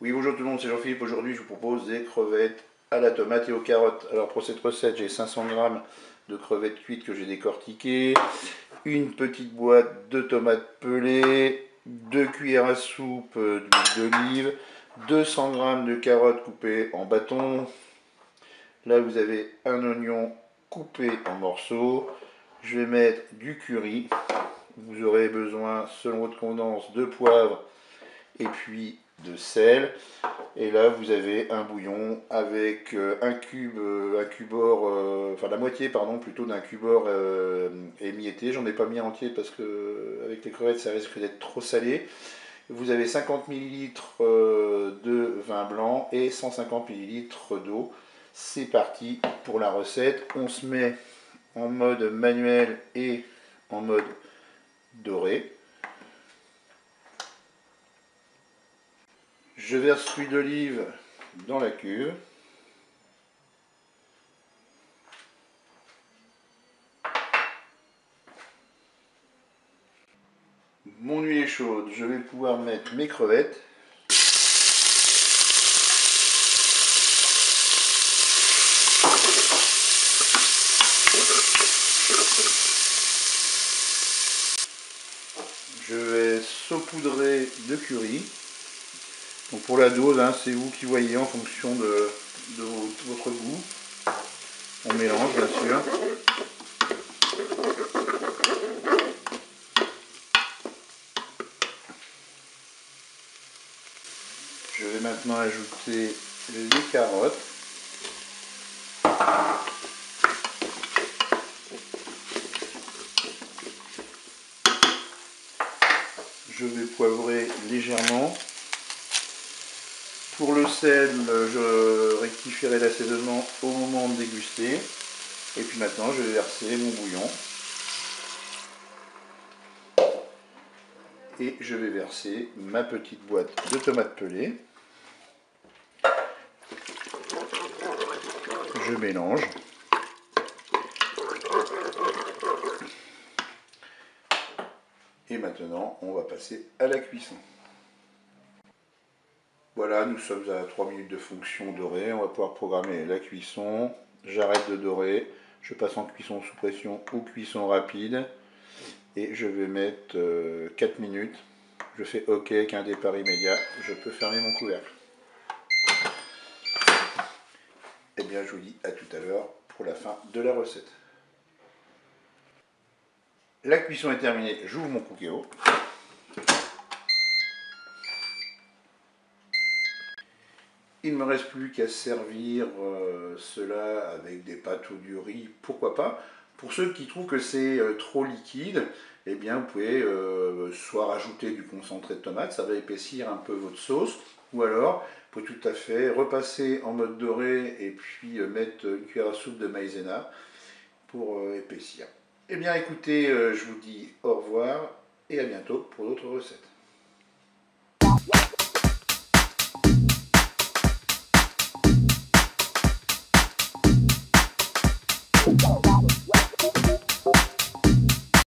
Oui, bonjour tout le monde, c'est Jean-Philippe. Aujourd'hui, je vous propose des crevettes à la tomate et aux carottes. Alors pour cette recette, j'ai 500 g de crevettes cuites que j'ai décortiquées, une petite boîte de tomates pelées, 2 cuillères à soupe d'huile d'olive, 200 g de carottes coupées en bâtons. Là, vous avez un oignon coupé en morceaux. Je vais mettre du curry. Vous aurez besoin, selon votre convenance, de poivre et puis de sel. Et là, vous avez un bouillon avec un cubord, enfin la moitié, pardon, plutôt d'un cubord émietté. J'en ai pas mis entier parce que avec les crevettes, ça risque d'être trop salé. Vous avez 50 ml de vin blanc et 150 ml d'eau. C'est parti pour la recette. On se met en mode manuel et en mode doré. Je verse l'huile d'olive dans la cuve. Mon huile est chaude, je vais pouvoir mettre mes crevettes. Je vais saupoudrer de curry. Donc pour la dose, hein, c'est vous qui voyez en fonction de votre goût. On mélange bien sûr. Je vais maintenant ajouter les carottes. Je vais poivrer légèrement. Pour le sel, je rectifierai l'assaisonnement au moment de déguster. Et puis maintenant, je vais verser mon bouillon. Et je vais verser ma petite boîte de tomates pelées. Je mélange. Et maintenant, on va passer à la cuisson. Voilà, nous sommes à 3 minutes de fonction dorée. On va pouvoir programmer la cuisson. J'arrête de dorer. Je passe en cuisson sous pression ou cuisson rapide. Et je vais mettre 4 minutes. Je fais OK avec un départ immédiat. Je peux fermer mon couvercle. Et bien, je vous dis à tout à l'heure pour la fin de la recette. La cuisson est terminée. J'ouvre mon Cookéo. Il ne me reste plus qu'à servir cela avec des pâtes ou du riz, pourquoi pas. Pour ceux qui trouvent que c'est trop liquide, eh bien vous pouvez soit rajouter du concentré de tomate, ça va épaissir un peu votre sauce, ou alors vous pouvez tout à fait repasser en mode doré et puis mettre une cuillère à soupe de maïzena pour épaissir. Eh bien écoutez, je vous dis au revoir et à bientôt pour d'autres recettes. Wow.